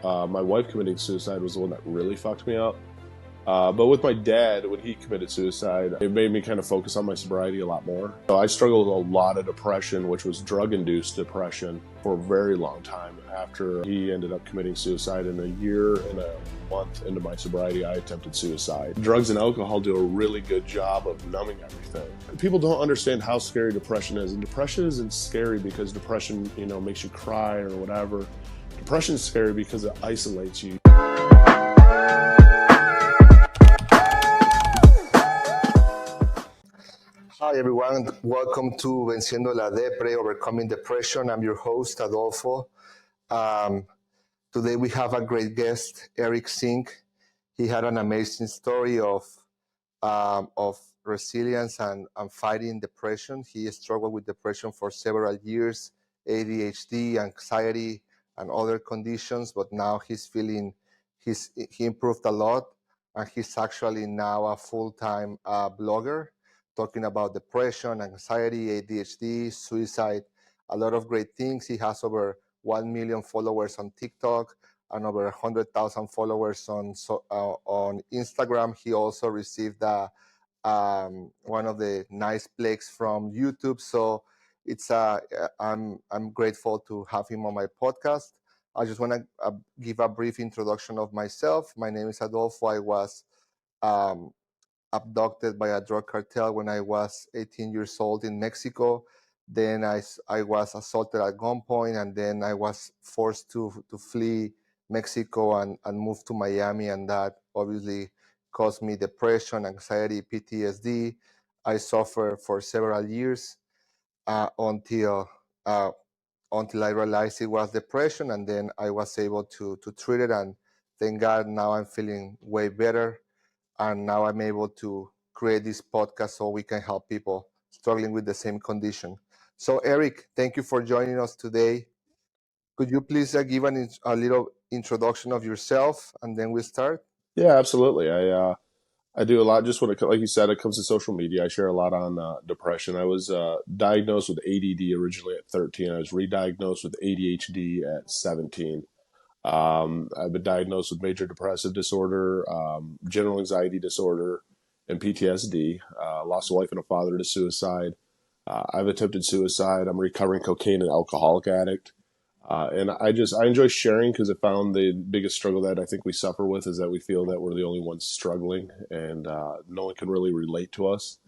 My wife committing suicide was the one that really fucked me up. But with my dad, when he committed suicide, it made me kind of focus on my sobriety a lot more. So I struggled with a lot of depression, which was drug-induced depression, for a very long time after he ended up committing suicide. In a year and a month into my sobriety, I attempted suicide. Drugs and alcohol do a really good job of numbing everything. People don't understand how scary depression is. And depression isn't scary because depression, makes you cry or whatever. Depression is scary because it isolates you. Hi everyone, welcome to Venciendo la Depre, Overcoming Depression. I'm your host, Adolfo. Today we have a great guest, Eric Zink. He had an amazing story of resilience and fighting depression. He struggled with depression for several years, ADHD, anxiety, and other conditions, but now he improved a lot, and he's actually now a full-time blogger talking about depression, anxiety, ADHD, suicide, a lot of great things. He has over 1 million followers on TikTok and over 100,000 followers on Instagram. He also received one of the nice plaques from YouTube. So I'm grateful to have him on my podcast. I just want to give a brief introduction of myself. My name is Adolfo. I was um, abducted by a drug cartel when I was 18 years old in Mexico. Then I was assaulted at gunpoint, and then I was forced to flee Mexico and move to Miami, and that obviously caused me depression, anxiety, PTSD. I suffered for several years until I realized it was depression, and then I was able to treat it, and thank God now I'm feeling way better, and now I'm able to create this podcast so we can help people struggling with the same condition. So Eric, thank you for joining us today. Could you please give a little introduction of yourself, and then we start? Yeah, absolutely. I do a lot just when like you said, it comes to social media. I share a lot on depression. I was diagnosed with ADD originally at 13. I was re-diagnosed with ADHD at 17. I've been diagnosed with major depressive disorder, general anxiety disorder, and PTSD. Lost a wife and a father to suicide. I've attempted suicide. I'm a recovering cocaine and alcoholic addict. And I enjoy sharing because I found the biggest struggle that I think we suffer with is that we feel that we're the only ones struggling, and no one can really relate to us.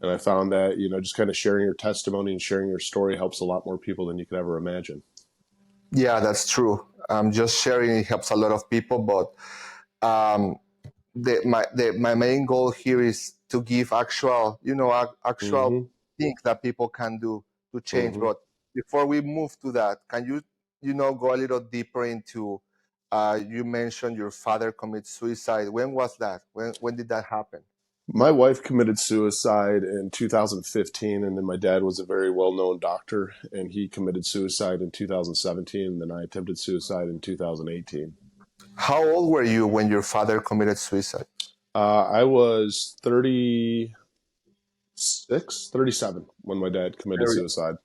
And I found that, just kind of sharing your testimony and sharing your story helps a lot more people than you could ever imagine. Yeah, that's true. Just sharing it helps a lot of people, but um, my main goal here is to give actual Mm-hmm. things that people can do to change. Mm-hmm. But before we move to that, can you go a little deeper into you mentioned your father committed suicide. When was that? When did that happen? My wife committed suicide in 2015, and then my dad was a very well-known doctor, and he committed suicide in 2017, and then I attempted suicide in 2018. How old were you when your father committed suicide? I was 36, 37 when my dad committed Very- suicide.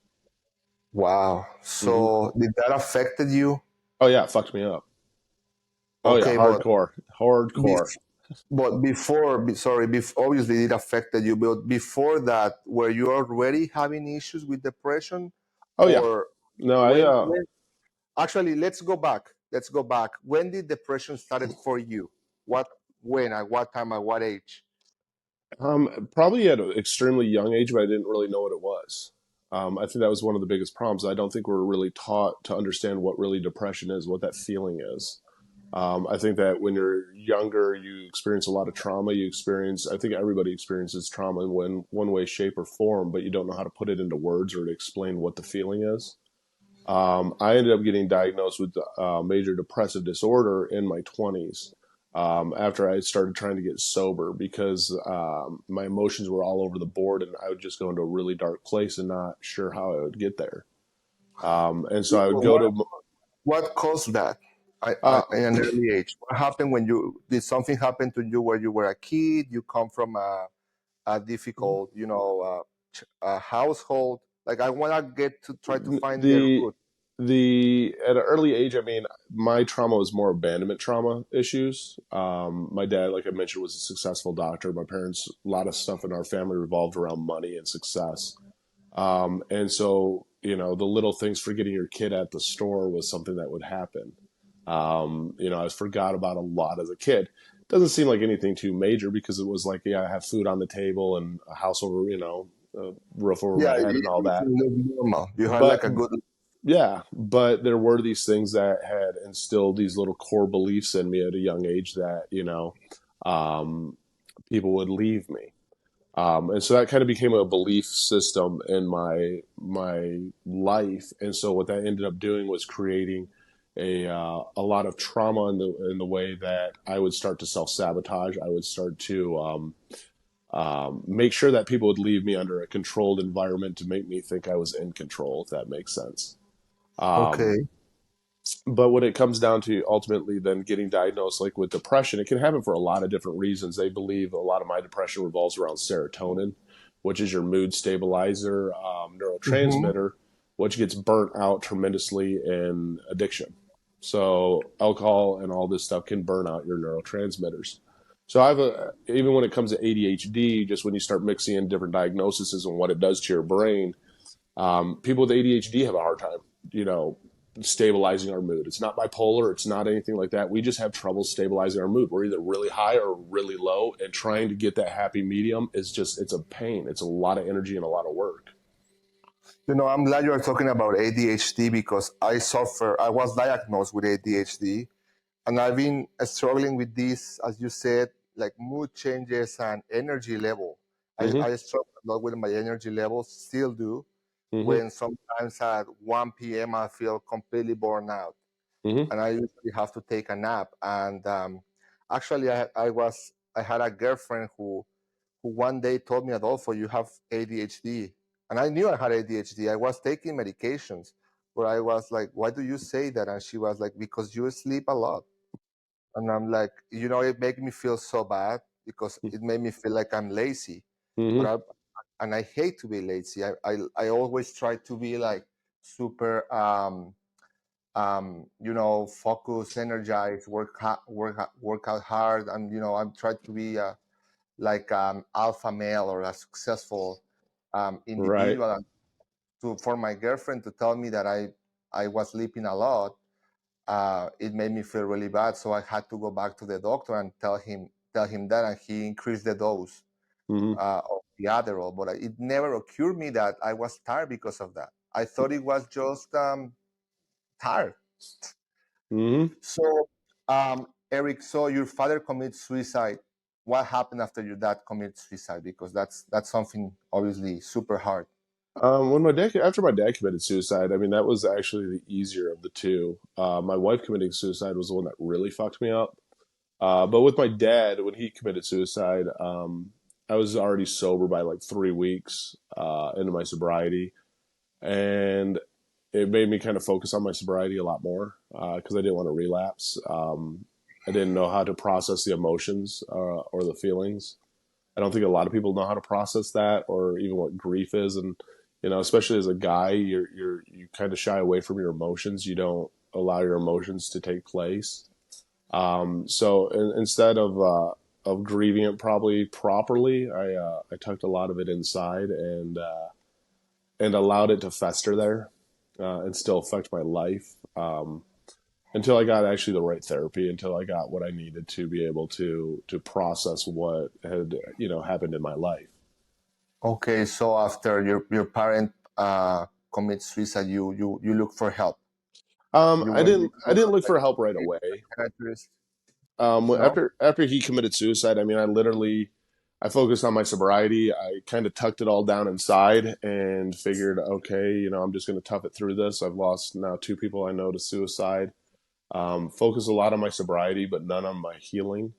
Wow. Hmm. So did that affected you? Oh yeah, it fucked me up. Oh yeah, Okay, but hardcore, hardcore. obviously it affected you, but before that, were you already having issues with depression? Oh yeah. Or No, when actually, let's go back. When did depression started for you? What, when, at what time, at what age? probably at an extremely young age, but I didn't really know what it was. I think that was one of the biggest problems. I don't think we're really taught to understand what really depression is, what that feeling is. I think that when you're younger, you experience a lot of trauma. I think everybody experiences trauma in one way, shape, or form, but you don't know how to put it into words or to explain what the feeling is. I ended up getting diagnosed with major depressive disorder in my 20s, after I started trying to get sober because my emotions were all over the board and I would just go into a really dark place and not sure how I would get there. And so I would go What to, what caused that? uh, In an early age, what happened when you did something happen to you where you were a kid? You come from a difficult, household. Like I want to get to try to find the the root. The at an early age, I mean, my trauma was more abandonment trauma issues. My dad, like I mentioned, was a successful doctor. My parents, a lot of stuff in our family revolved around money and success. And so, the little things, forgetting your kid at the store was something that would happen. I forgot about a lot as a kid. Doesn't seem like anything too major because it was like, yeah, I have food on the table and a house over, a roof over Yeah, my head and all everything that. looked normal. You had But like a good. yeah, but there were these things that had instilled these little core beliefs in me at a young age that, um, people would leave me. And so that kind of became a belief system in my life. And so what that ended up doing was creating a lot of trauma in the way that I would start to self sabotage. I would start to make sure that people would leave me under a controlled environment to make me think I was in control, if that makes sense. Um, Okay. but when it comes down to ultimately then getting diagnosed like with depression, it can happen for a lot of different reasons. They believe a lot of my depression revolves around serotonin, which is your mood stabilizer, Mm-hmm. neurotransmitter, which gets burnt out tremendously in addiction. So alcohol and all this stuff can burn out your neurotransmitters. So even when it comes to ADHD, just when you start mixing in different diagnoses and what it does to your brain, people with ADHD have a hard time, you know, stabilizing our mood. It's not bipolar. It's not anything like that. We just have trouble stabilizing our mood. We're either really high or really low, and trying to get that happy medium is just, it's a pain. It's a lot of energy and a lot of work. I'm glad you are talking about ADHD because I was diagnosed with ADHD, and I've been struggling with this, as you said, like mood changes and energy level. Mm-hmm. I struggle a lot with my energy levels, still do, Mm-hmm. when sometimes at 1 p.m. I feel completely burned out, Mm-hmm. and I usually have to take a nap. And actually, I had a girlfriend who one day told me, Adolfo, you have ADHD. And I knew I had ADHD. I was taking medications, but I was like, why do you say that? And she was like, because you sleep a lot. And I'm like, it made me feel so bad because it made me feel like I'm lazy. But Mm-hmm. and I hate to be lazy. I always try to be like super, focused, energized, work out hard. And, I'm trying to be like alpha male or a successful Right. individual. And for my girlfriend to tell me that I was sleeping a lot, it made me feel really bad. So I had to go back to the doctor and tell him that, and he increased the dose Mm-hmm. of the Adderall. But it never occurred me that I was tired because of that. I thought it was just tired. Mm-hmm. So, Eric, so your father committed suicide. What happened after your dad committed suicide? Because that's something obviously super hard. After my dad committed suicide, I mean, that was actually the easier of the two. My wife committing suicide was the one that really fucked me up. But with my dad, when he committed suicide, I was already sober by like 3 weeks into my sobriety, and it made me kind of focus on my sobriety a lot more because I didn't want to relapse. I didn't know how to process the emotions or the feelings. I don't think a lot of people know how to process that or even what grief is, and especially as a guy, you kind of shy away from your emotions. You don't allow your emotions to take place. So instead of grieving it probably properly, I tucked a lot of it inside and allowed it to fester there and still affect my life until I got actually the right therapy, until I got what I needed to be able to process what had happened in my life. Okay, so after your parent commits suicide, you look for help. You I went didn't with I didn't look for help right away. psychiatrist. No. After he committed suicide, I mean, I focused on my sobriety. I kind of tucked it all down inside and figured, okay, I'm just going to tough it through this. I've lost now two people I know to suicide. Focus a lot on my sobriety, but none on my healing.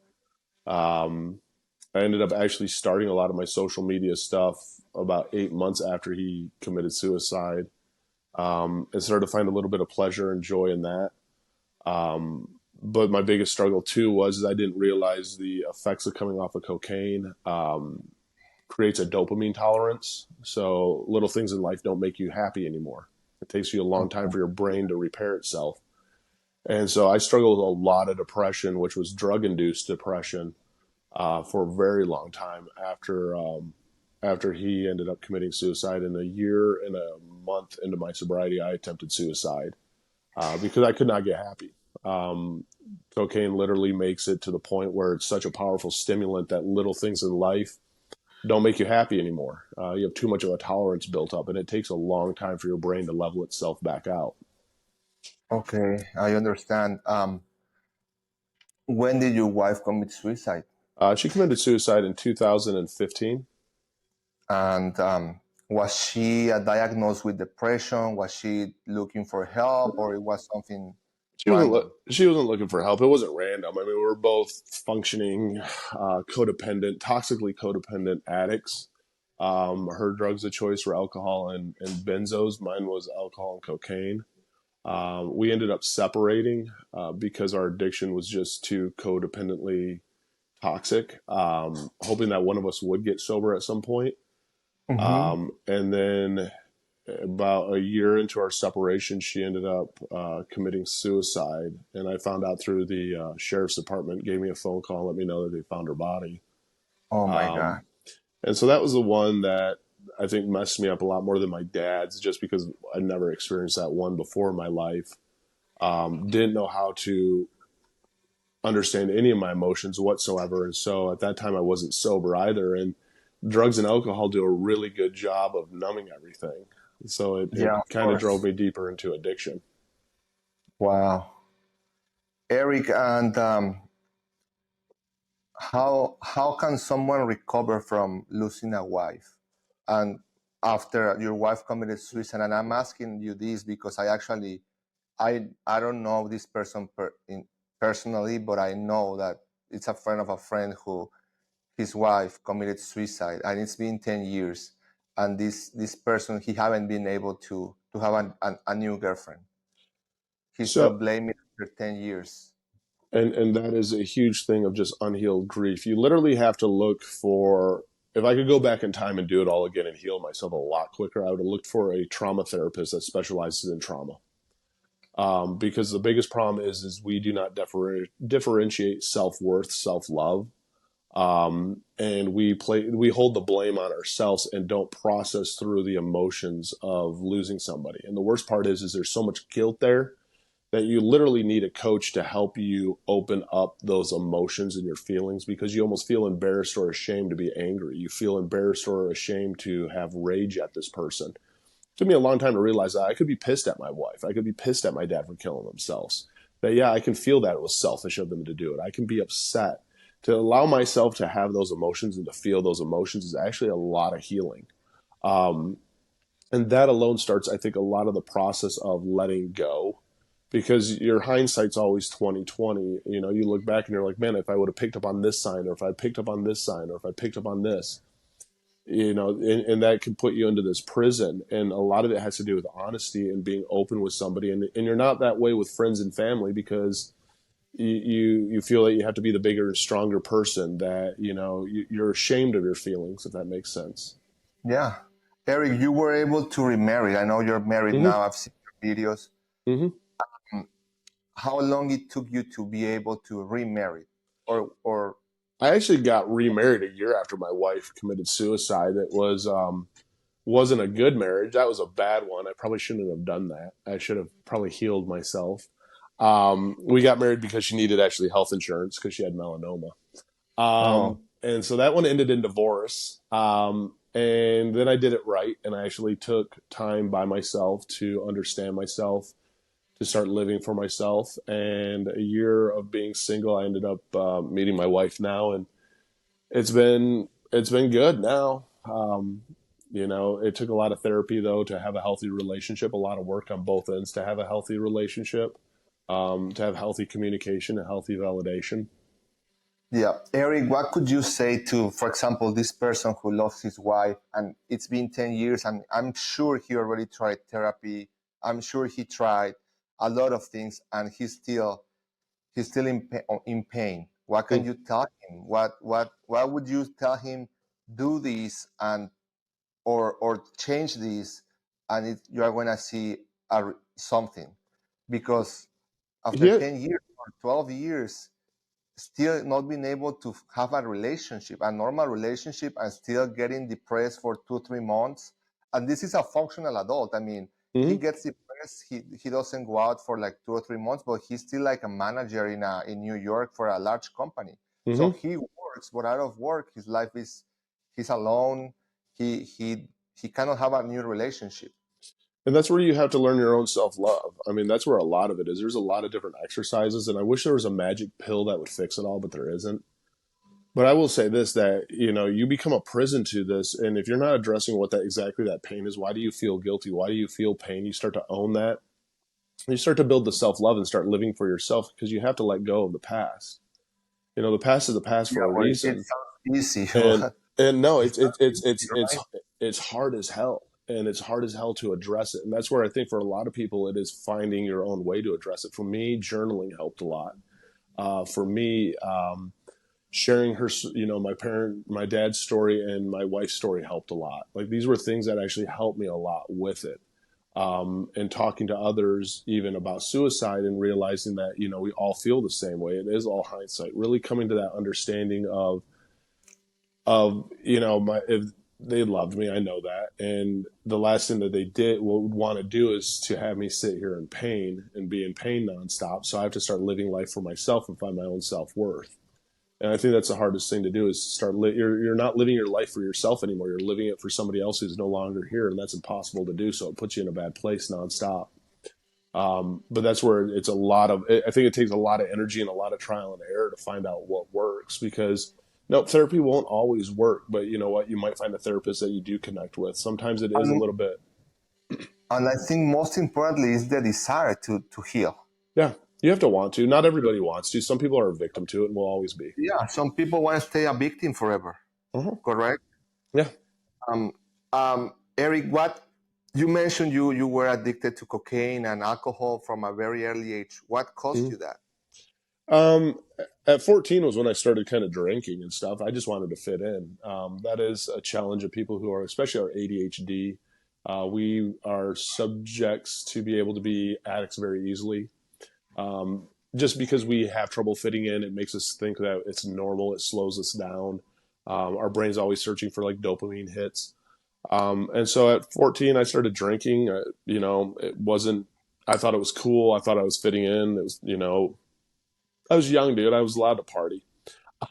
Um, I ended up actually starting a lot of my social media stuff about 8 months after he committed suicide, and started to find a little bit of pleasure and joy in that. But my biggest struggle too was I didn't realize the effects of coming off of cocaine creates a dopamine tolerance. So little things in life don't make you happy anymore. It takes you a long time Okay. for your brain to repair itself. And so I struggled with a lot of depression, which was drug induced depression, for a very long time after he ended up committing suicide. In a year and a month into my sobriety, I attempted suicide because I could not get happy. Um, Cocaine literally makes it to the point where it's such a powerful stimulant that little things in life don't make you happy anymore. You have too much of a tolerance built up, and it takes a long time for your brain to level itself back out. Okay, I understand. When did your wife commit suicide? She committed suicide in 2015. And was she diagnosed with depression? Was she looking for help, or it was something random? She wasn't looking for help. It wasn't random. I mean, we were both functioning, codependent, toxically codependent addicts. Her drugs of choice were alcohol and benzos. Mine was alcohol and cocaine. We ended up separating because our addiction was just too codependently toxic. Hoping that one of us would get sober at some point. Mm-hmm. And then about a year into our separation, she ended up committing suicide. And I found out through the sheriff's department, gave me a phone call, let me know that they found her body. Oh my God. Um, and so that was the one that I think messed me up a lot more than my dad's, just because I never experienced that one before in my life. Didn't know how to understand any of my emotions whatsoever. And so at that time, I wasn't sober either. And drugs and alcohol do a really good job of numbing everything. So it Yeah, of kind of drove course. me deeper into addiction. Wow. Eric, and how can someone recover from losing a wife? And after your wife committed suicide, and I'm asking you this because I don't know this person personally, but I know that it's a friend of a friend who his wife committed suicide, and it's been 10 years, and this person he haven't been able to have a new girlfriend. He's still So, blaming after 10 years. and that is a huge thing of just unhealed grief. You literally have to look for, if I could go back in time and do it all again and heal myself a lot quicker, I would have looked for a trauma therapist that specializes in trauma. Because the biggest problem is we do not differentiate self worth, self love, and we hold the blame on ourselves and don't process through the emotions of losing somebody. And the worst part is there's so much guilt there that you literally need a coach to help you open up those emotions and your feelings, because you almost feel embarrassed or ashamed to be angry. You feel embarrassed or ashamed to have rage at this person. It took me a long time to realize that I could be pissed at my wife. I could be pissed at my dad for killing themselves. That, yeah, I can feel that it was selfish of them to do it. I can be upset. To allow myself to have those emotions and to feel those emotions is actually a lot of healing. Um, and that alone starts, I think, a lot of the process of letting go, because your hindsight's always 2020. You know, you look back and you're like, man, if I would have picked up on this sign, or if I picked up on this sign, or if I picked up on this, you know, and that can put you into this prison. And a lot of it has to do with honesty and being open with somebody. And you're not that way with friends and family, because you feel that you have to be the bigger and stronger person, that, you know, you're ashamed of your feelings, if that makes sense. Yeah, Eric, you were able to remarry. I know you're married Hmm. now. I've seen your videos. Hmm. How long it took you to be able to remarry, or I actually got remarried a year after my wife committed suicide. It wasn't a good marriage. That was a bad one. I probably shouldn't have done that. I should have probably healed myself. We got married because she needed actually health insurance because she had melanoma. oh And so that one ended in divorce. And then I did it right, and I actually took time by myself to understand myself, to start living for myself. And a year of being single, I ended up meeting my wife now, and it's been good now. You know, it took a lot of therapy though to have a healthy relationship, a lot of work on both ends to have a healthy relationship, to have healthy communication and healthy validation. yeah, Eric, what could you say to, for example, this person who lost his wife, and it's been 10 years, and I'm sure he already tried therapy. I'm sure he tried a lot of things, and he's still in pain. What can Mm. you tell him? What would you tell him? Do this, and or change this, and you are going to see something, because after Yeah. 10 years or 12 years, still not being able to have a relationship, a normal relationship, and still getting depressed for 2 3 months. And this is a functional adult. I mean, he Hmm. gets depressed. He doesn't go out for like 2 or 3 months, but he's still like a manager in New York for a large company. So Hmm. he works, but out of work, his life is he's alone. He cannot have a new relationship. And that's where you have to learn your own self love. I mean, that's where a lot of it is. There's a lot of different exercises, and I wish there was a magic pill that would fix it all, but there isn't. But I will say this, that you become a prison to this, and if you're not addressing what that exactly that pain is, why do you feel guilty? Why do you feel pain? You start to own that. You start to build the self love and start living for yourself because you have to let go of the past. The past is the past Yeah, for a well, it reason. sounds easy, And but and no, it's not easy, it's right? it's hard as hell, and it's hard as hell to address it. And that's where I think for a lot of people it is finding your own way to address it. For me, journaling helped a lot. For me, sharing my dad's story and my wife's story helped a lot. Like these were things that actually helped me a lot with it. And talking to others even about suicide and realizing that we all feel the same way. It is all hindsight. Really coming to that understanding of my if they loved me, I know that, and the last thing that they would want to do is to have me sit here in pain and be in pain nonstop. So I have to start living life for myself and find my own self-worth. And I think that's the hardest thing to do is you're not living your life for yourself anymore. You're living it for somebody else who's no longer here, and that's impossible to do. So it puts you in a bad place nonstop. But that's where it's a lot of. I think it takes a lot of energy and a lot of trial and error to find out what works. Because no, therapy won't always work. But you know what? You might find a therapist that you do connect with. Sometimes it is a And little bit. and I think most importantly is the desire to heal. Yeah, you have to want to. Not everybody wants to. Some people are a victim to it and will always be. Yeah, some people want to stay a victim forever. Uh-huh. Correct. Yeah. Um, Eric, what you mentioned, you were addicted to cocaine and alcohol from a very early age. What caused Mhm. you that? Um, at 14 was when I started kind of drinking and stuff. I just wanted to fit in. That is a challenge of people who are, especially our ADHD. We are subjects to be able to be addicts very easily. Um, just because we have trouble fitting in, it makes us think that it's normal. It slows us down. Our brain's always searching for like dopamine hits. And so at 14, I started drinking. It wasn't, I thought it was cool. I thought I was fitting in. It was, I was young, dude. I was allowed to party.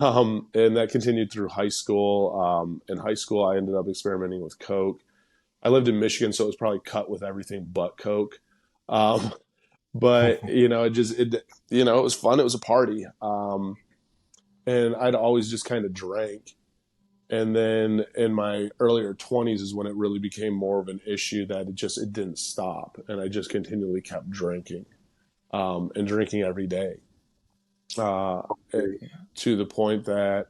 And that continued through high school. In high school, I ended up experimenting with Coke. I lived in Michigan, so it was probably cut with everything but Coke. Um, but it was fun. It was a party. And I'd always just kind of drank. And then in my earlier 20s is when it really became more of an issue that it didn't stop, and I just continually kept drinking, and drinking every day, uh, it, to the point that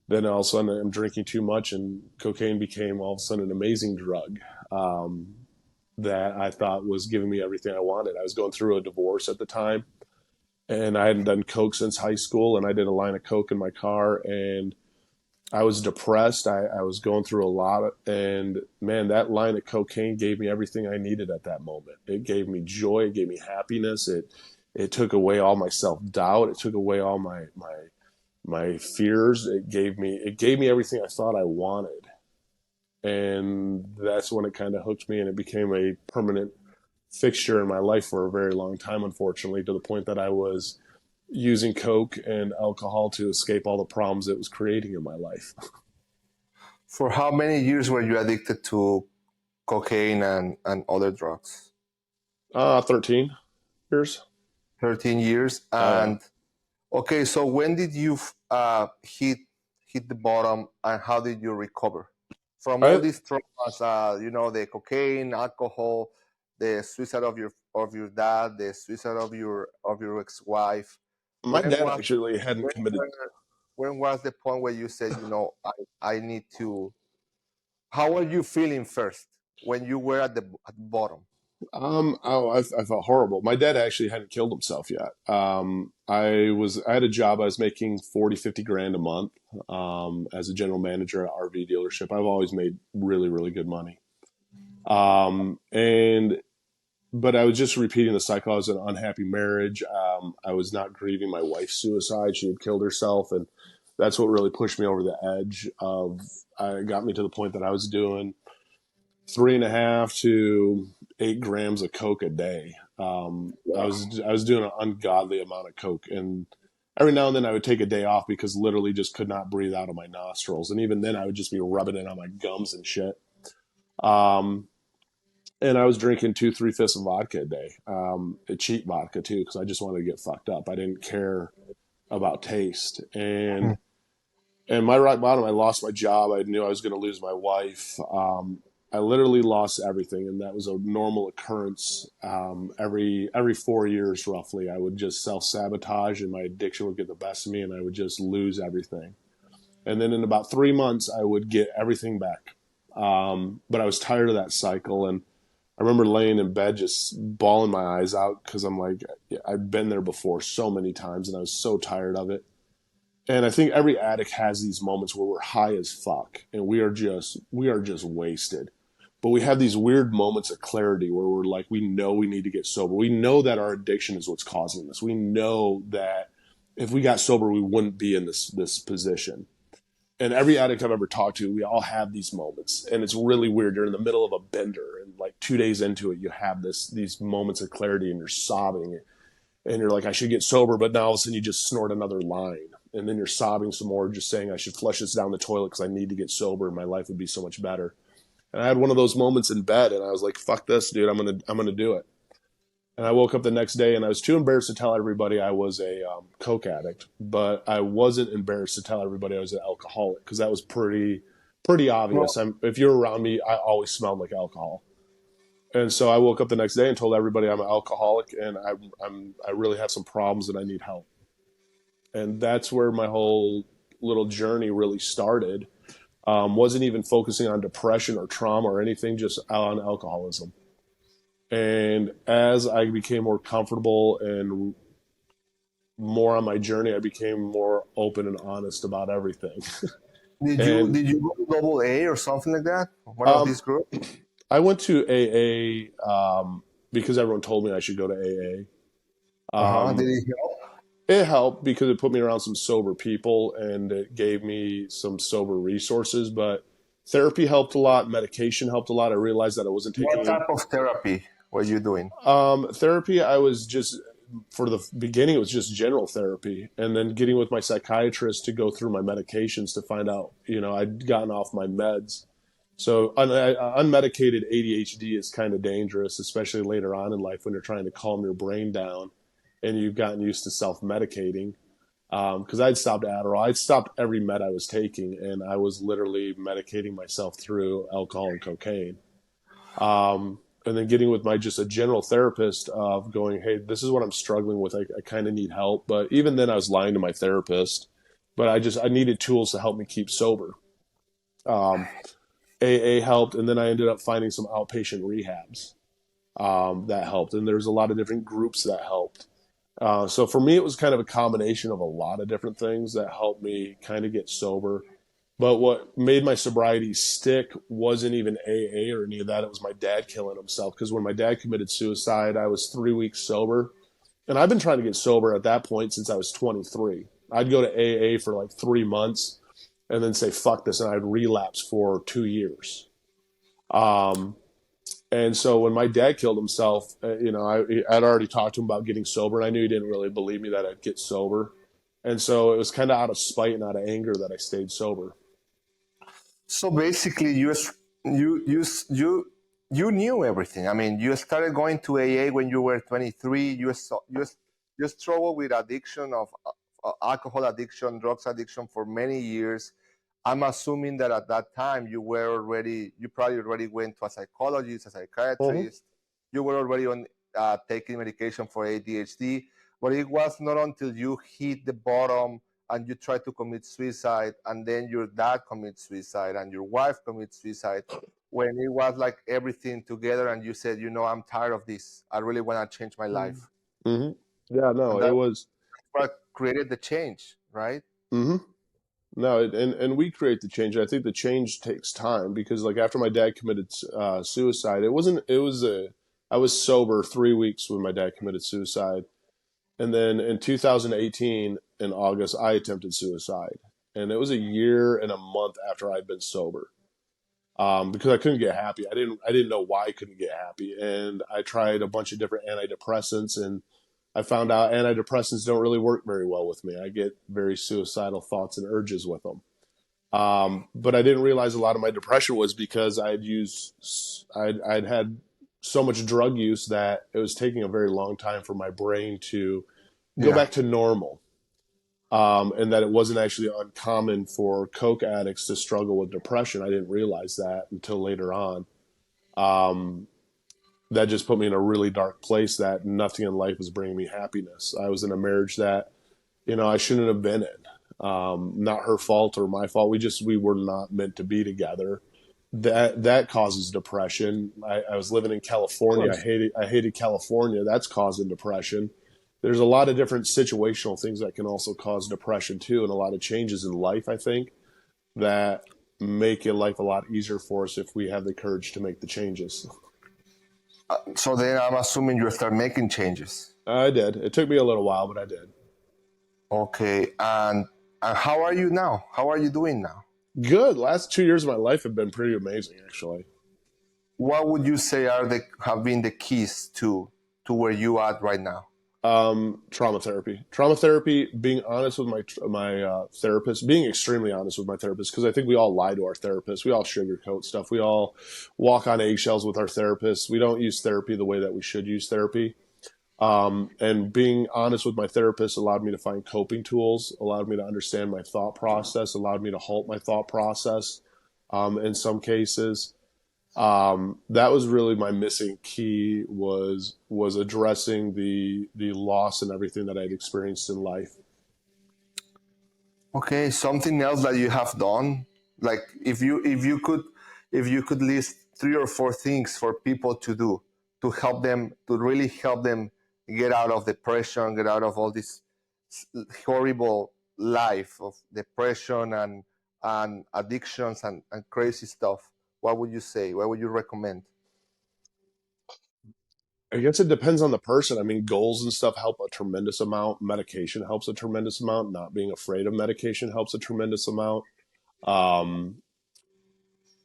then all of a sudden I'm drinking too much, and cocaine became all of a sudden an amazing drug, that I thought was giving me everything I wanted. I was going through a divorce at the time, and I hadn't done coke since high school, and I did a line of coke in my car, and I was depressed. I was going through a lot, and man, that line of cocaine gave me everything I needed at that moment. It gave me joy. It gave me happiness. It took away all my self doubt. It took away all my fears. It gave me everything I thought I wanted, and that's when it kind of hooked me, and it became a permanent fixture in my life for a very long time. Unfortunately, to the point that I was using coke and alcohol to escape all the problems it was creating in my life. For how many years were you addicted to cocaine and other drugs? 13 years. 13 years. Oh yeah. And okay, so when did you hit the bottom, and how did you recover from all I these traumas? The cocaine, alcohol, the suicide of your dad, the suicide of your ex-wife. My When dad was actually hadn't when, committed. when was the point where you said, I need to? How were you feeling first when you were at the bottom? I felt horrible. My dad actually hadn't killed himself yet. I had a job. I was making 40, 50 grand a month, as a general manager at an RV dealership. I've always made really, really good money. And but I was just repeating the cycle. I was in an unhappy marriage. I was not grieving my wife's suicide. She had killed herself, and that's what really pushed me over the edge of. I got me to the point that I was doing 3.5 to 8 grams of coke a day. I was doing an ungodly amount of coke, and every now and then I would take a day off because literally just could not breathe out of my nostrils, and even then I would just be rubbing it on my gums and shit. Um, and I was drinking 3/5 of vodka a day, a cheap vodka too, because I just wanted to get fucked up. I didn't care about taste, and my rock bottom, I lost my job. I knew I was going to lose my wife. I literally lost everything, and that was a normal occurrence. Every 4 years, roughly, I would just self sabotage, and my addiction would get the best of me, and I would just lose everything. And then in about 3 months, I would get everything back. But I was tired of that cycle, and I remember laying in bed just bawling my eyes out because I'm like, I'd been there before so many times, and I was so tired of it. And I think every addict has these moments where we're high as fuck and we are just wasted. But we have these weird moments of clarity where we're like, we know we need to get sober. We know that our addiction is what's causing this. We know that if we got sober, we wouldn't be in this position. And every addict I've ever talked to, we all have these moments. And it's really weird. You're in the middle of a bender, and like 2 days into it, you have these moments of clarity, and you're sobbing, and you're like, I should get sober, but now all of a sudden you just snort another line. And then you're sobbing some more, just saying I should flush this down the toilet because I need to get sober and my life would be so much better. And I had one of those moments in bed, and I was like, fuck this, dude, I'm gonna do it. And I woke up the next day, and I was too embarrassed to tell everybody I was a coke addict, but I wasn't embarrassed to tell everybody I was an alcoholic because that was pretty obvious. If you're around me, I always smelled like alcohol. And so I woke up the next day and told everybody I'm an alcoholic, and I really have some problems and I need help. And that's where my whole little journey really started. Wasn't even focusing on depression or trauma or anything, just on alcoholism. And as I became more comfortable and more on my journey, I became more open and honest about everything. Did you And did you go to double A or something like that? One of um, these groups? I went to AA because everyone told me I should go to AA. Uh-huh. Did it help? It helped because it put me around some sober people and it gave me some sober resources. But therapy helped a lot. Medication helped a lot. I realized that I wasn't What taking type of therapy were you doing? therapy. I was just, for the beginning, it was just general therapy. And then getting with my psychiatrist to go through my medications to find out, I'd gotten off my meds. So unmedicated ADHD is kind of dangerous, especially later on in life when you're trying to calm your brain down and you've gotten used to self-medicating. Because I'd stopped Adderall, I'd stopped every med I was taking, and I was literally medicating myself through alcohol and cocaine. And then getting with my just a general therapist of going, hey, this is what I'm struggling with. I kind of need help. But even then, I was lying to my therapist. But I needed tools to help me keep sober. Um, AA helped, and then I ended up finding some outpatient rehabs that helped, and there's a lot of different groups that helped. So for me, it was kind of a combination of a lot of different things that helped me kind of get sober. But what made my sobriety stick wasn't even AA or any of that. It was my dad killing himself. Because when my dad committed suicide, I was 3 weeks sober. And I've been trying to get sober at that point since I was 23. I'd go to AA for like 3 months and then say, fuck this. And I'd relapse for 2 years. Um, and so when my dad killed himself, I'd already talked to him about getting sober, and I knew he didn't really believe me that I'd get sober. And so it was kind of out of spite and out of anger that I stayed sober. So basically, you knew everything. I mean, you started going to AA when you were 23. You struggled with addiction of alcohol addiction, drugs addiction for many years. I'm assuming that at that time you probably already went to a psychologist, a Mm-hmm. psychiatrist. You were already on taking medication for ADHD, but it was not until you hit the bottom and you try to commit suicide, and then your dad commits suicide and your wife commits suicide, when it was like everything together and you said, I'm tired of this, I really want to change my life. Mm-hmm. Yeah, no, And it that's was. what created the change, right? Mm-hmm. No, and we create the change. I think the change takes time because, like, after my dad committed suicide, it wasn't. It was a I was sober 3 weeks when my dad committed suicide. And then in 2018, in August, I attempted suicide. And it was a year and a month after I'd been sober. Because I couldn't get happy. I didn't know why I couldn't get happy. And I tried a bunch of different antidepressants, and I found out antidepressants don't really work very well with me. I get very suicidal thoughts and urges with them. But I didn't realize a lot of my depression was because I'd had so much drug use that it was taking a very long time for my brain to go Yeah. back to normal. And that it wasn't actually uncommon for coke addicts to struggle with depression. I didn't realize that until later on. Um, that just put me in a really dark place that nothing in life was bringing me happiness. I was in a marriage that, I shouldn't have been in. Not her fault or my fault. We were not meant to be together. That causes depression. I was living in Of California. course. I hated California. That's causing depression. There's a lot of different situational things that can also cause depression too, and a lot of changes in life, I think, that make life a lot easier for us if we have the courage to make the changes. So then I'm assuming you start making changes. I did. It took me a little while, but I did. Okay. And how are you now? How are you doing now? Good. Last 2 years of my life have been pretty amazing, actually. What would you say have been the keys to where you at right now? Trauma therapy, being honest with my therapist, being extremely honest with my therapist, because I think we all lie to our therapist. We all sugarcoat stuff. We all walk on eggshells with our therapists. We don't use therapy the way that we should use therapy. And being honest with my therapist allowed me to find coping tools, allowed me to understand my thought process, allowed me to halt my thought process in some cases. That was really my missing key was addressing the loss and everything that I'd experienced in life. Okay, something else that you have done, like if you could list 3 or 4 things for people to do to help them to really help them get out of depression, get out of all this horrible life of depression and addictions and crazy stuff. What would you say? What would you recommend? I guess it depends on the person. I mean, goals and stuff help a tremendous amount. Medication helps a tremendous amount. Not being afraid of medication helps a tremendous amount. Um,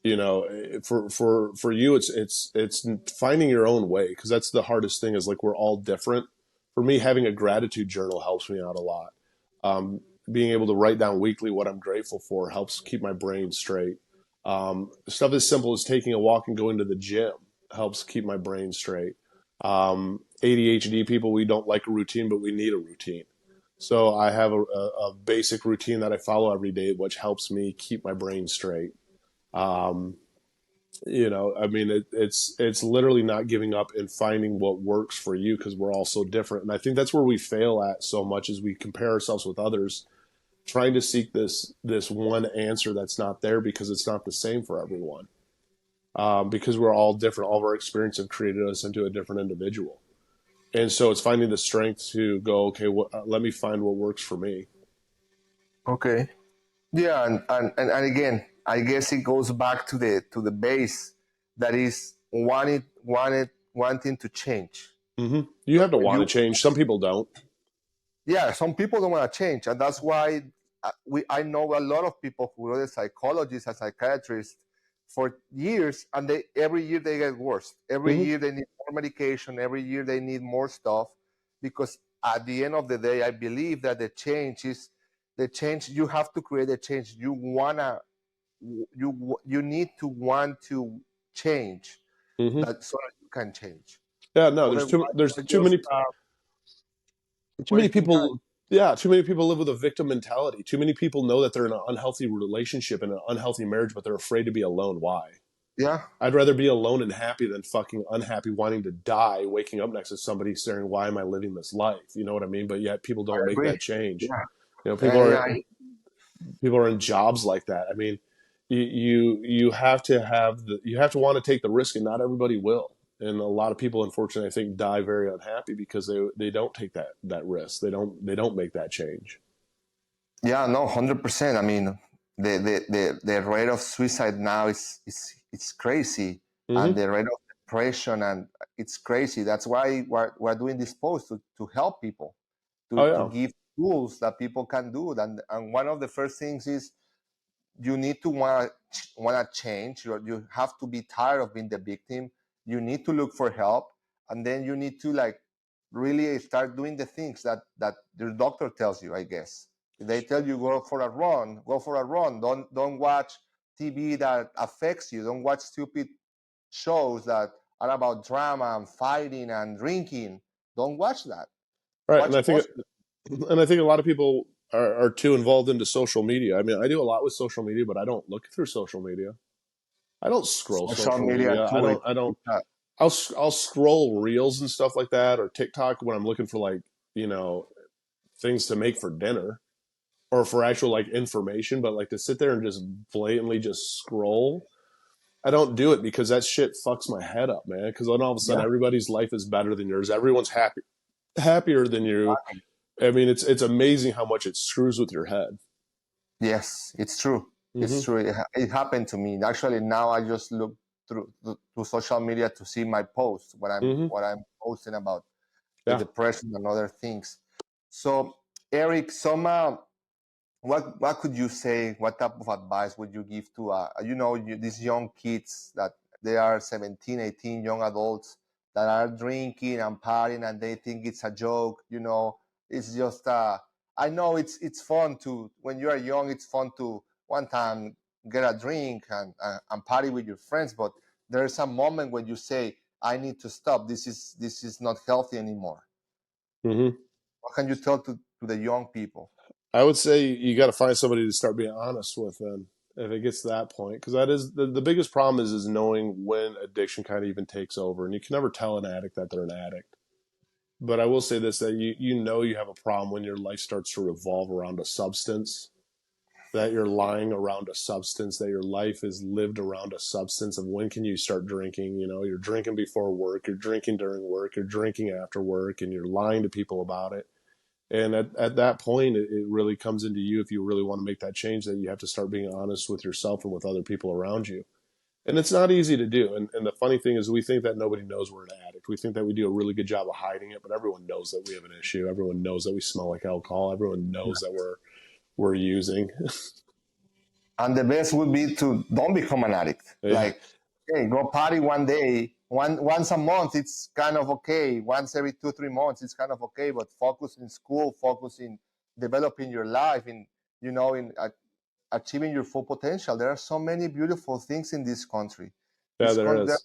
for you, it's finding your own way, because that's the hardest thing. Is like we're all different. For me, having a gratitude journal helps me out a lot. Um, Being able to write down weekly what I'm grateful for helps keep my brain straight. Stuff as simple as taking a walk and going to the gym helps keep my brain straight. ADHD people, we don't like a routine, but we need a routine. So I have a basic routine that I follow every day, which helps me keep my brain straight. Um, I mean, it's literally not giving up and finding what works for you, because we're all so different. And I think that's where we fail at so much, is we compare ourselves with others, trying to seek this one answer that's not there, because it's not the same for everyone. Because we're all different. All of our experience have created us into a different individual. And so it's finding the strength to go, okay, let me find what works for me. Okay. Yeah, and again, I guess it goes back to the base that is wanting to change. You have to When want to you change. Some people don't. Yeah, some people don't want to change, and that's why I know a lot of people who are psychologists and psychiatrists for years, and they every year they get worse. Every Hmm year they need more medication. Every year they need more stuff, because at the end of the day, I believe that the change. You have to create a change. You need to want to change hmm that so that you can change. Yeah, no, Otherwise, there's you're too just many too many wasting time. people. Yeah, too many people live with a victim mentality. Too many people know that they're in an unhealthy relationship and an unhealthy marriage, but they're afraid to be alone. Why? Yeah, I'd rather be alone and happy than fucking unhappy, wanting to die, waking up next to somebody staring, why am I living this life? You know what I mean? But yet people I don't make agree. that change. Yeah, People are yeah. people are in jobs like that. I mean, you have to you have to want to take the risk, and not everybody will. And a lot of people, unfortunately, I think, die very unhappy because they don't take that risk. They don't make that change. Yeah, no, 100%. I mean, the rate of suicide now is it's crazy, and Hmm the rate of depression, and it's crazy. That's why we're doing this post to help people, Oh to yeah. give tools that people can do. And one of the first things is you need to want to change. You have to be tired of being the victim. You need to look for help, and then you need to like really start doing the things that your doctor tells you. I guess if they tell you go for a run, go for a run. Don't watch TV that affects you. Don't watch stupid shows that are about drama and fighting and drinking. Don't watch that. Right. Watch positive. And I think a lot of people are too involved into social media. I mean, I do a lot with social media, but I don't look through social media. I don't scroll Social social media media. too. I don't, It's a, I'll scroll reels and stuff like that or TikTok when I'm looking for like, you know, things to make for dinner or for actual like information, but like to sit there and just blatantly just scroll. I don't do it because that shit fucks my head up, man. Because then all of a sudden yeah. everybody's life is better than yours. Everyone's happier than you. I mean, it's amazing how much it screws with your head. Yes, it's true. It's Hmm. true. It happened to me. Actually, now I just look through social media to see my posts, Hmm. what I'm posting about the Yeah. depression and other things. So, Eric, what could you say? What type of advice would you give to these young kids that they are 17, 18, young adults that are drinking and partying and they think it's a joke? It's just I know it's fun to when you are young. It's fun to one time get a drink and party with your friends, but there's a moment when you say, "I need to stop. This is not healthy anymore." Hmm. What can you tell to the young people? I would say you got to find somebody to start being honest with them if it gets to that point, because that is the biggest problem is knowing when addiction kind of even takes over, and you can never tell an addict that they're an addict. But I will say this: that you know you have a problem when your life starts to revolve around a substance, that you're lying around a substance, that your life is lived around a substance of when can you start drinking. You know, you're drinking before work, you're drinking during work, you're drinking after work, and you're lying to people about it. And at that point, it really comes into you if you really want to make that change, that you have to start being honest with yourself and with other people around you. And it's not easy to do. And the funny thing is, we think that nobody knows we're an addict. We think that we do a really good job of hiding it, but everyone knows that we have an issue. Everyone knows that we smell like alcohol. Everyone knows that we're using. And the best would be to don't become an addict. Yeah, Like, hey, go party one day, once a month. It's kind of okay. Once every 2 3 months, it's kind of okay. But focus in school, focus in developing your life, in achieving your full potential. There are so many beautiful things in this country. yeah, there There is. are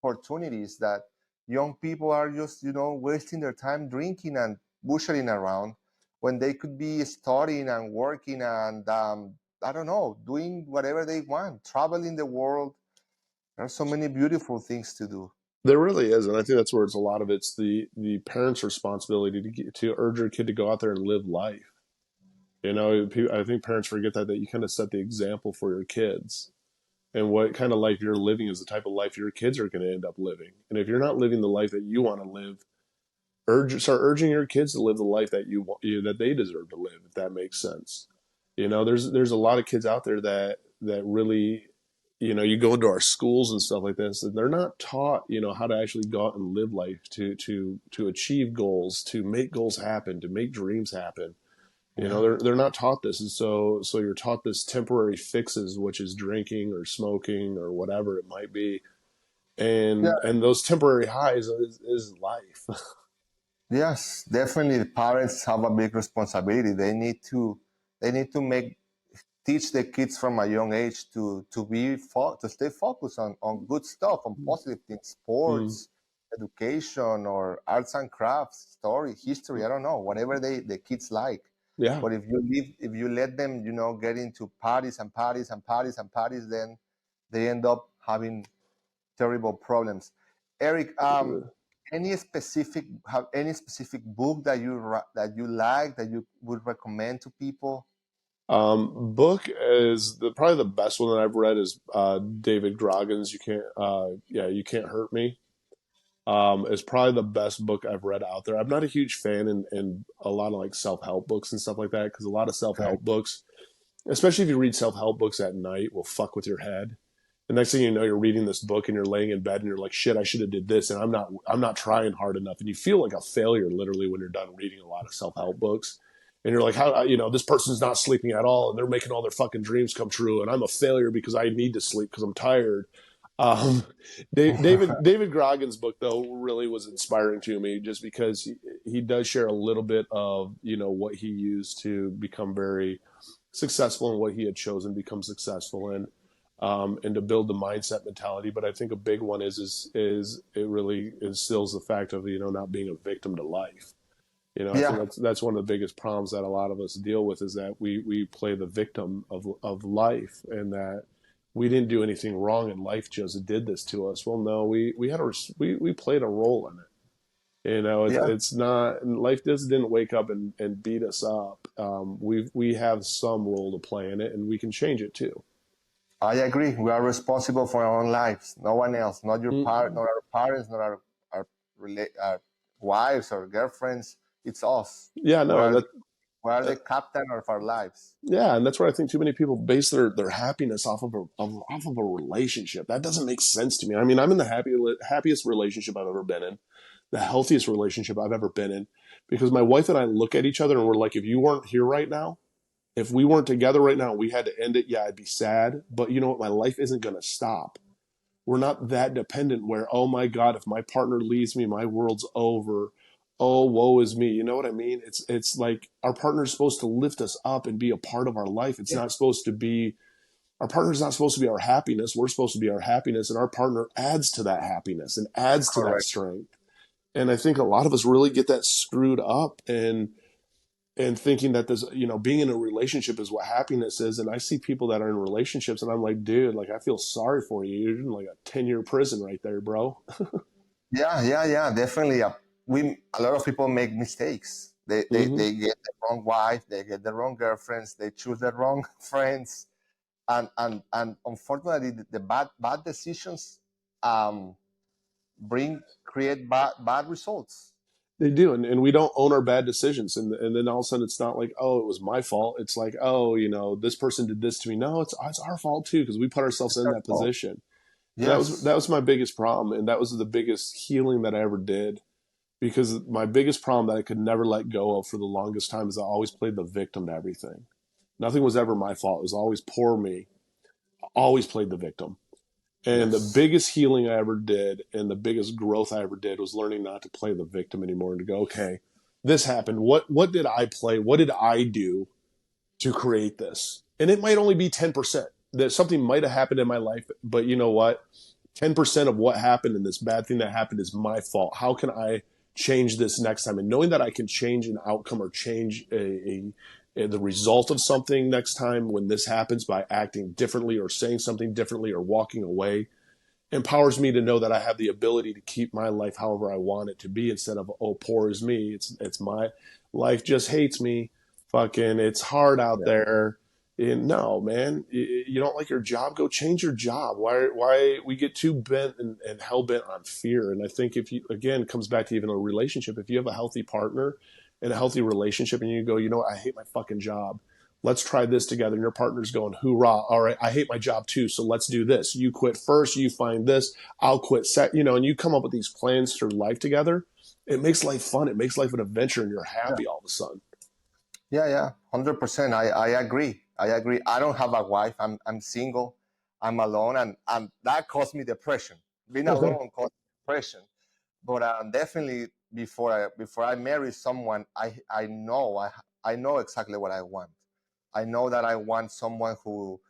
opportunities that young people are just wasting their time drinking and bushering around when they could be studying and working and I don't know, doing whatever they want, traveling the world. There are so many beautiful things to do. There really is, and I think that's where it's a lot of it's the parents' responsibility to urge your kid to go out there and live life. You know, I think parents forget that you kind of set the example for your kids, and what kind of life you're living is the type of life your kids are going to end up living. And if you're not living the life that you want to live, start urging your kids to live the life that you want, that they deserve to live. If that makes sense, you know, there's a lot of kids out there that really, you know, you go into our schools and stuff like this, and they're not taught, you know, how to actually go out and live life, to achieve goals, to make goals happen, to make dreams happen. You know, Yeah. they're not taught this, and so you're taught this temporary fixes, which is drinking or smoking or whatever it might be, Yeah. and those temporary highs is life. Yes, definitely. The parents have a big responsibility. They need to make teach the kids from a young age to stay focused on good stuff, on positive things, Mm, sports, education, or arts and crafts, story, history. I don't know, whatever the kids like. yeah, But if you let them, get into parties and parties and parties and parties, then they end up having terrible problems. Eric, any specific book that you like that you would recommend to people? book is probably the best one that I've read is David Goggins. You can't hurt me. Is probably the best book I've read out there. I'm not a huge fan in a lot of like self help books and stuff like that, because a lot of self Okay. help books, especially if you read self help books at night, will fuck with your head. The next thing you know, you're reading this book and you're laying in bed and you're like, shit, I should have did this. And I'm not trying hard enough. And you feel like a failure literally when you're done reading a lot of self-help books. And you're like, how, this person's not sleeping at all and they're making all their fucking dreams come true. And I'm a failure because I need to sleep because I'm tired. Um, David Goggins' book though really was inspiring to me just because he does share a little bit of, what he used to become very successful in what he had chosen to become successful in, and to build the mindset mentality. But I think a big one is it really instills the fact of not being a victim to life. I think Yeah, that's one of the biggest problems that a lot of us deal with is that we play the victim of life, and that we didn't do anything wrong and life just did this to us. Well, no, we had we played a role in it. yeah, It's not life just didn't wake up and beat us up. We have some role to play in it, and we can change it too. I agree. We are responsible for our own lives. No one else. Not your part. Mm, Not our parents. Not our wives or girlfriends. It's us. yeah, We no, are and the, that we are the captain of our lives. yeah, and that's where I think too many people base their happiness off of a relationship. That doesn't make sense to me. I mean, I'm in the happiest relationship I've ever been in, the healthiest relationship I've ever been in, because my wife and I look at each other and we're like, if you weren't here right now, if we weren't together right now, we had to end it. Yeah, I'd be sad, but you know what? My life isn't going to stop. We're not that dependent where, oh my God, if my partner leaves me, my world's over. Oh, woe is me. You know what I mean? It's like our partner's supposed to lift us up and be a part of our life. It's Yeah, not supposed to be our partner's not supposed to be our happiness. We're supposed to be our happiness, and our partner adds to that happiness and adds to that correct. strength. And I think a lot of us really get that screwed up and thinking that this, being in a relationship is what happiness is. And I see people that are in relationships and I'm like, dude, like, I feel sorry for you. You're in like a 10-year prison right there, bro. Yeah, yeah, yeah. Definitely. We a lot of people make mistakes. They, they Mm-hmm. they get the wrong wife. They get the wrong girlfriends. They choose the wrong friends, and unfortunately, the bad decisions um create bad results. They do. And we don't own our bad decisions. And then all of a sudden it's not like, oh, it was my fault. It's like, oh, this person did this to me. No, it's our fault too, because we put ourselves in that Oh, position. And that yes. was my biggest problem. And that was the biggest healing that I ever did. Because my biggest problem that I could never let go of for the longest time is I always played the victim to everything. Nothing was ever my fault. It was always poor me. I always played the victim. And the Yes. biggest healing I ever did and the biggest growth I ever did was learning not to play the victim anymore and to go, okay, this happened. What did I play? What did I do to create this? And it might only be 10%. That something might have happened in my life, but you know what? 10% of what happened and this bad thing that happened is my fault. How can I change this next time? And knowing that I can change an outcome or change the result of something next time when this happens by acting differently or saying something differently or walking away empowers me to know that I have the ability to keep my life however I want it to be instead of, oh, poor is me. It's my life just hates me. Fucking it's hard out Yeah. there. And no, man, you don't like your job, go change your job. Why we get too bent and hell bent on fear? And I think if you, again, it comes back to even a relationship. If you have a healthy partner and a healthy relationship and you go, you know what, I hate my fucking job, let's try this together. And your partner's going, hoorah. All right. I hate my job too. So let's do this. You quit first. You find this. I'll quit and you come up with these plans through life together. It makes life fun. It makes life an adventure and you're Yeah. happy all of a sudden. Yeah, yeah, 100%. I agree. I agree. I don't have a wife. I'm single. I'm alone, and that caused me depression. Being alone caused depression. But definitely before I marry someone, I know exactly what I want. I know that I want someone who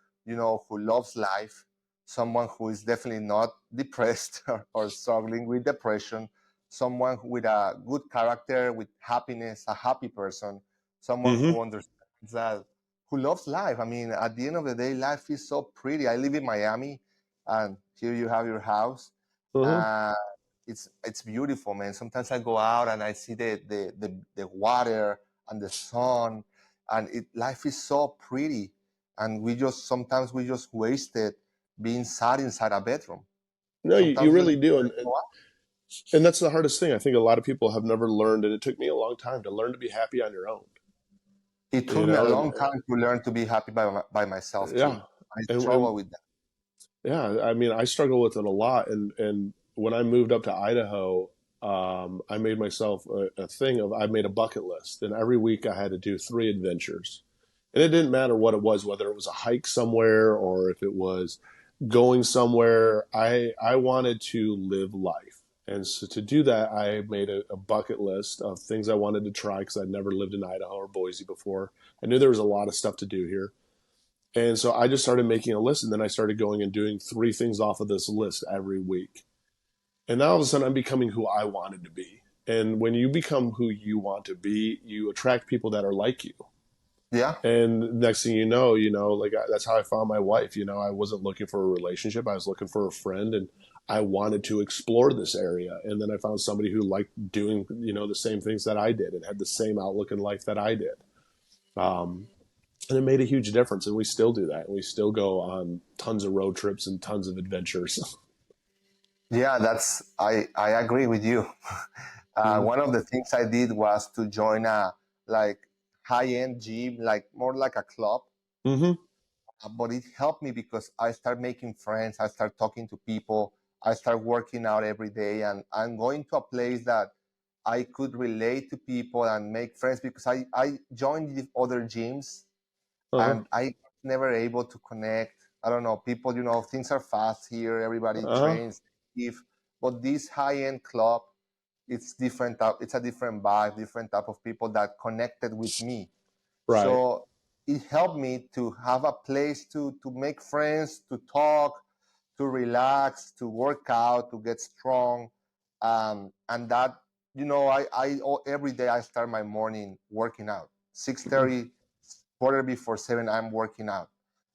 loves life, someone who is definitely not depressed or struggling with depression, someone with a good character, with happiness, a happy person, someone Mm-hmm. who understands that, who loves life. I mean, at the end of the day, life is so pretty. I live in Miami, and here you have your house. Uh-huh. Uh, it's beautiful, man. Sometimes I go out and I see the water and the sun, and life is so pretty. And sometimes we just waste it being sad inside a bedroom. No, you Sometimes we really do. go out. And that's the hardest thing. I think a lot of people have never learned, and it took me a long time to learn to be happy on your own. It took You me a know, long time to learn to be happy by myself yeah. too. I And struggle with that. Yeah, I mean, I struggle with it a lot, and when I moved up to Idaho, I made myself a thing of I made a bucket list, and every week I had to do three adventures, and it didn't matter what it was, whether it was a hike somewhere or if it was going somewhere. I wanted to live life, and so to do that, I made a bucket list of things I wanted to try because I'd never lived in Idaho or Boise before. I knew there was a lot of stuff to do here. And so I just started making a list, and then I started going and doing three things off of this list every week. And now all of a sudden I'm becoming who I wanted to be. And when you become who you want to be, you attract people that are like you. Yeah. And next thing like that's how I found my wife. I wasn't looking for a relationship. I was looking for a friend, and I wanted to explore this area. And then I found somebody who liked doing, the same things that I did and had the same outlook in life that I did. Um, and it made a huge difference, and we still do that. We still go on tons of road trips and tons of adventures. Yeah, I agree with you. Hmm. One of the things I did was to join a like high end gym, like more like a club. Hmm. But it helped me because I start making friends, I start talking to people, I start working out every day, and I'm going to a place that I could relate to people and make friends because I joined the other gyms Uh-huh. and I never able to connect. I don't know, people, things are fast here, everybody Uh-huh. trains, if but this high end club, it's different. It's a different vibe, different type of people that connected with me. Right. So it helped me to have a place to make friends, to talk, to relax, to work out, to get strong, and that every day I start my morning working out. 6:30, quarter before 7, I'm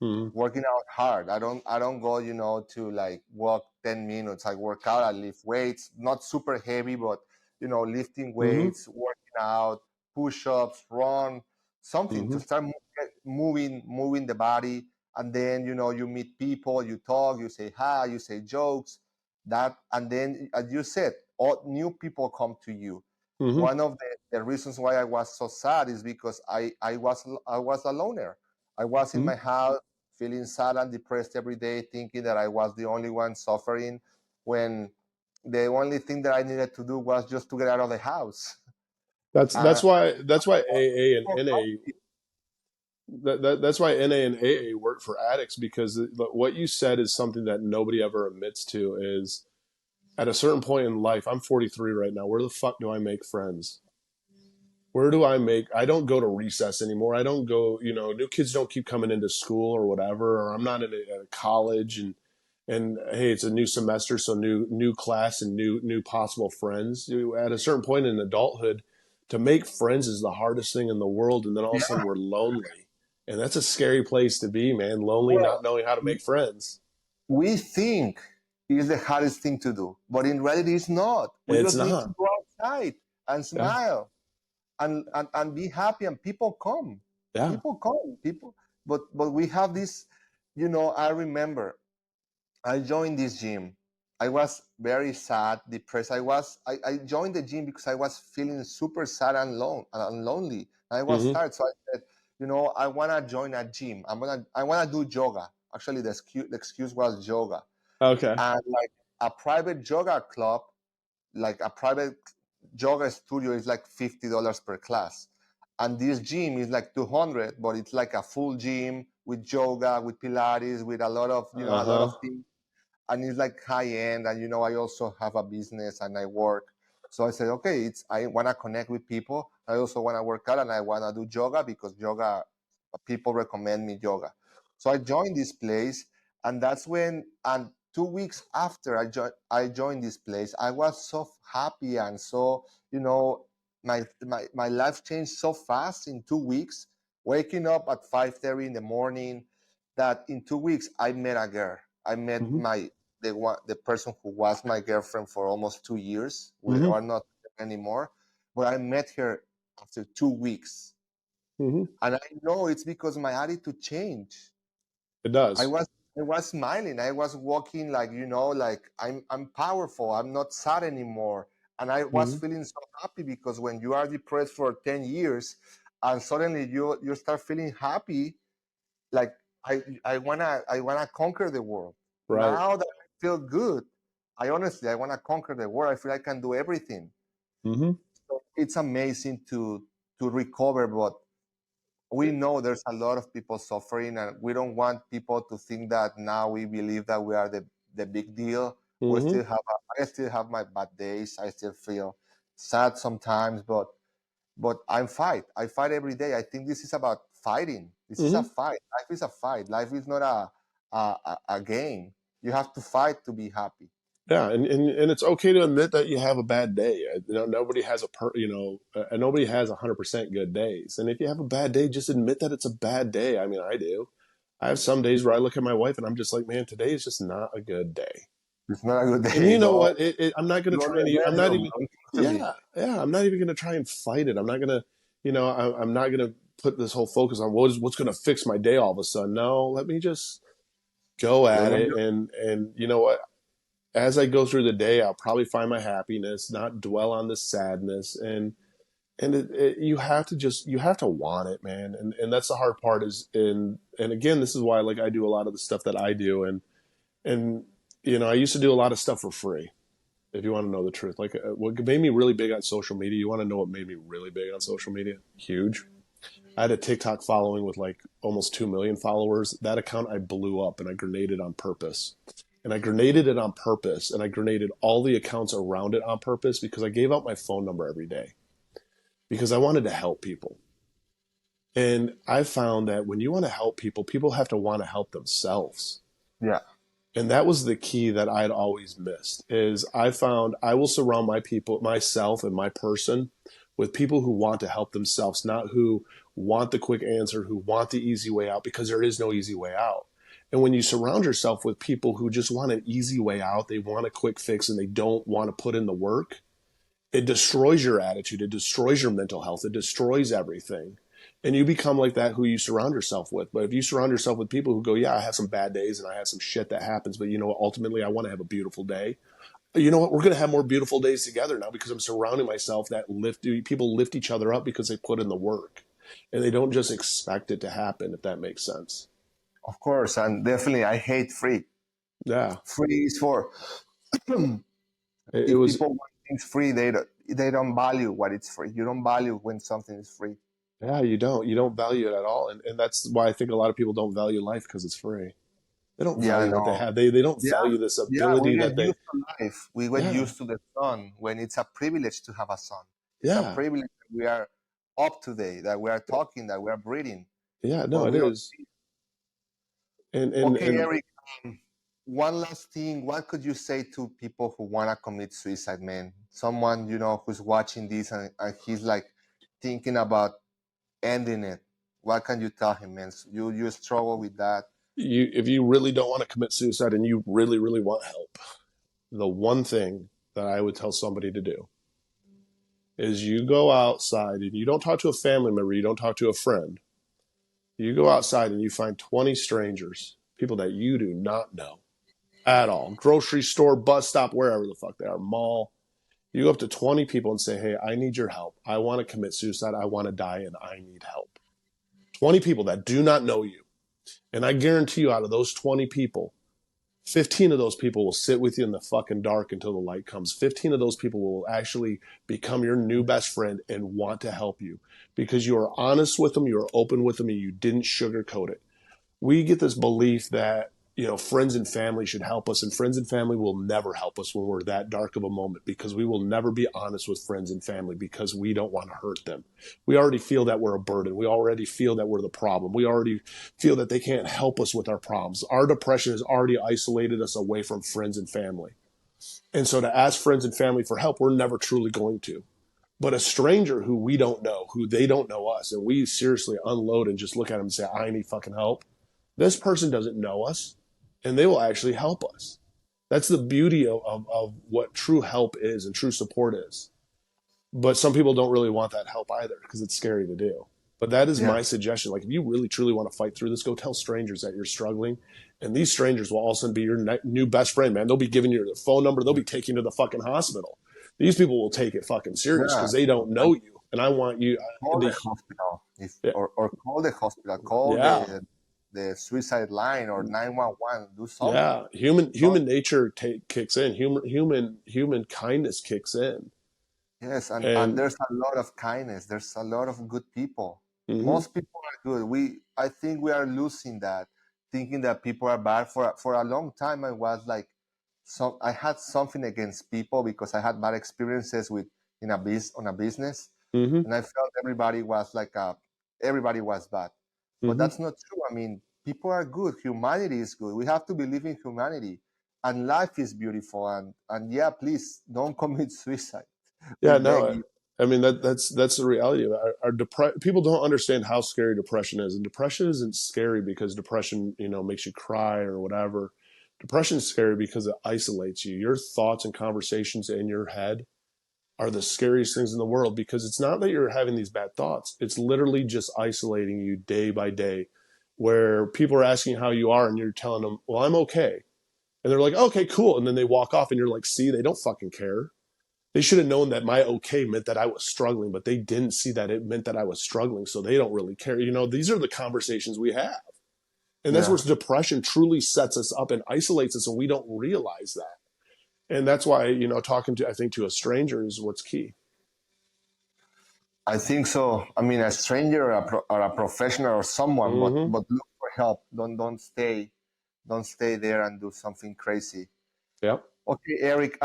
Mm-hmm. working out hard. I don't go, to like walk 10 minutes. I work out, I lift weights, not super heavy, but lifting Hmm. weights, working out, push-ups, run, something to Hmm. start moving the body. And then, you meet people, you talk, you say hi, you say jokes, and then as you said, all new people come to you. Hmm. One of the reasons why I was so sad is because I was a loner. I was in Hmm. my house feeling sad and depressed every day, thinking that I was the only one suffering, when the only thing that I needed to do was just to get out of the house. That's Uh, that's why that's why AA and people come NA to you. that's why NA and AA work for addicts, because what you said is something that nobody ever admits to is at a certain point in life. I'm 43 right now. Where the fuck do I make friends? Where do I make? I don't go to recess anymore. I don't go, new kids don't keep coming into school or whatever, or I'm not in a college, and hey, it's a new semester, so new class and new possible friends. At a certain point in adulthood, to make friends is the hardest thing in the world, and then all of a sudden we're lonely, and that's a scary place to be, man. Lonely, not Well, knowing how to make friends. we think it's the hardest thing to do, but in reality, it's not. We It's just need to not. go outside and Yeah. smile and be happy, and people come. Yeah. People come. People, but we have this. I remember I joined this gym. I was very sad, depressed. I joined the gym because I was feeling super sad and lonely. I was Hmm. tired. So I said, I wanna join a gym. I wanna do yoga. Actually, the excuse was yoga. Okay. And like a private yoga club, like a private yoga studio is like $50 per class. And this gym is like 200, but it's like a full gym with yoga, with Pilates, with a lot of Uh-huh. things, and it's like high end. And I also have a business and I work. So I said, okay, I want to connect with people. I also want to work out and I want to do yoga because yoga, people recommend me yoga. So I joined this place, and that's when, and 2 weeks after I joined this place, I was so happy, and so my life changed so fast in 2 weeks. Waking up at 5:30 in the morning, that in 2 weeks I met a girl. I met Hmm. the person who was my girlfriend for almost 2 years. We Hmm. are not anymore, but I met her after 2 weeks, Hmm. and I know it's because my attitude changed. It I does. was I was smiling. I was walking like like I'm powerful. I'm not sad anymore, and I was Hmm. feeling so happy because when you are depressed for 10 years, and suddenly you start feeling happy, like I wanna conquer the world. Right. now that I feel good, I want to conquer the world. I feel I can do everything. Hmm. So it's amazing to recover, but we know there's a lot of people suffering, and we don't want people to think that now we believe that we are the big deal. Hmm. I still have my bad days. I still feel sad sometimes, but I fight every day. I think this is about fighting. This is a Hmm. fight. Life is a fight. Life is not a game. You have to fight to be happy. Yeah, and it's okay to admit that you have a bad day. Nobody has nobody has 100% good days. And if you have a bad day, just admit that it's a bad day. I mean, I do. I have some days where I look at my wife and I'm just like, man, today is just not a good day. It's not a good And day. you know what? I'm not going to Go to try the and, I'm not bedroom. even, Don't talk to me. yeah, yeah, I'm not even going to try and fight it. I'm not going to, I'm not going to put this whole focus on what's going to fix my day all of a sudden. No, let me just go Let at me it. And you know what? As I go through the day, I'll probably find my happiness, not dwell on the sadness. And you have to you have to want it, man. And that's the hard part and again, this is why like I do a lot of the stuff that I do. And, I used to do a lot of stuff for free. If you want to know the truth, like what made me really big on social media, you want to know what made me really big on social media? Huge. I had a TikTok following with like almost 2 million followers. That account I blew up and I grenaded on purpose. And I grenaded it on purpose and I grenaded all the accounts around it on purpose because I gave out my phone number every day because I wanted to help people. And I found that when you want to help people, people have to want to help themselves. Yeah. And that was the key that I'd always missed is I found I will surround myself and my person with people who want to help themselves, not who want the quick answer, who want the easy way out, because there is no easy way out. And when you surround yourself with people who just want an easy way out, they want a quick fix and they don't want to put in the work, it destroys your attitude. It destroys your mental health. It destroys everything. And you become like that who you surround yourself with. But if you surround yourself with people who go, yeah, I have some bad days and I have some shit that happens, but you know what? Ultimately, I want to have a beautiful day. You know what? We're going to have more beautiful days together now because I'm surrounding myself that people lift each other up because they put in the work and they don't just expect it to happen, if that makes sense. Of course, and definitely, I hate free. Yeah. Free is for It if was, people want things free, they don't value what it's free. You don't value when something is free. yeah, you don't value it at all. And that's why I think a lot of people don't value life because it's free. They don't Yeah, value what they no. have. They don't Yeah, value this yeah. We ability get that they, used to life. We get yeah, used to the sun when it's a privilege to have a sun. It's a yeah, privilege that we are up today, that we are talking, that we are breathing, yeah, no, but it we don't. is. And Okay, Eric. One last thing. What could you say to people who want to commit suicide, man? Someone who's watching this and he's like thinking about ending it. What can you tell him, man? You struggle with that. if you really don't want to commit suicide and you really, really want help, the one thing that I would tell somebody to do is you go outside and you don't talk to a family member, you don't talk to a friend. You go outside and you find 20 strangers, people that you do not know at all, grocery store, bus stop, wherever the fuck they are, mall. You go up to 20 people and say, hey, I need your help. I want to commit suicide. I want to die and I need help. 20 people that do not know you. And I guarantee you, out of those 20 people, 15 of those people will sit with you in the fucking dark until the light comes. 15 of those people will actually become your new best friend and want to help you because you are honest with them, you are open with them, and you didn't sugarcoat it. We get this belief that friends and family should help us, and friends and family will never help us when we're that dark of a moment because we will never be honest with friends and family because we don't want to hurt them. We already feel that we're a burden. We already feel that we're the problem. We already feel that they can't help us with our problems. Our depression has already isolated us away from friends and family. And so to ask friends and family for help, we're never truly going to. But a stranger who we don't know, who they don't know us, and we seriously unload and just look at them and say, I need fucking help. This person doesn't know us and they will actually help us. That's the beauty of what true help is and true support is. But some people don't really want that help either because it's scary to do. But that is Yeah, my suggestion. Like, if you really truly want to fight through this, go tell strangers that you're struggling. And these strangers will all of a sudden be your new best friend, man. They'll be giving you their phone number. They'll be taking you to the fucking hospital. These people will take it fucking serious yeah. because they don't know And you. And I want you call to, the hospital, if yeah, or call the hospital, call yeah, the the suicide line or 911. Do something. Yeah, human Don't. human nature kicks in. Human kindness kicks in, Yes, and and there's a lot of kindness. There's a lot of good people. hmm Most people are good. I think we are losing that, thinking that people are bad. For a long time, I was like, I had something against people because I had bad experiences with in a on a business, hmm and I felt everybody was bad. But hmm that's not true. I mean, people are good. Humanity is good. We have to believe in humanity, and life is beautiful. And yeah, please don't commit suicide. We yeah, beg no, you. I mean that's the reality of it. People don't understand how scary depression is, and depression isn't scary because depression makes you cry or whatever. Depression is scary because it isolates you. Your thoughts and conversations in your head are the scariest things in the world because it's not that you're having these bad thoughts. It's literally just isolating you day by day, where people are asking how you are and you're telling them, well, I'm okay. And they're like, okay, cool. And then they walk off and you're like, see, they don't fucking care. They should have known that my okay meant that I was struggling, but they didn't see that it meant that I was struggling. So they don't really care. These are the conversations we have. And that's where Yeah, depression truly sets us up and isolates us, and we don't realize that. And that's why, talking to, I think, to a stranger is what's key. I think so. I mean, a stranger or a professional or someone, Mm-hmm. but look for help. Don't stay there and do something crazy. Yep. Okay, Eric.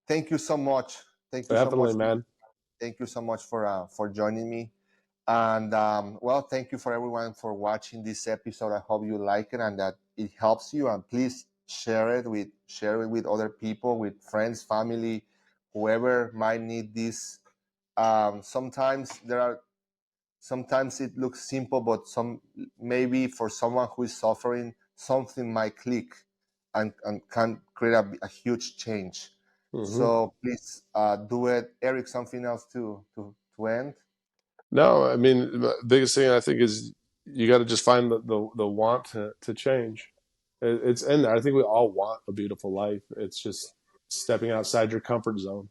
Thank you so much. Thank you so Definitely, much. man. Thank you so much for joining me. And well, thank you for everyone for watching this episode. I hope you like it and that it helps you. And please share it with other people, with friends, family, whoever might need this. Sometimes it looks simple, but maybe for someone who is suffering, something might click and can create a huge change. Mm-hmm. So please do it. Eric, something else to end? No, I mean, the biggest thing I think is you got to just find the want to change. It's in there. I think we all want a beautiful life. It's just stepping outside your comfort zone.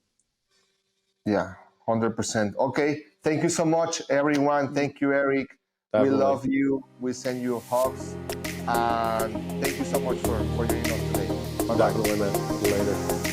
Yeah, 100%. Okay. Thank you so much, everyone. Thank you, Eric. We Definitely. love you. We send you hugs. And thank you so much for joining us today. Bye Definitely, bye. man. Later.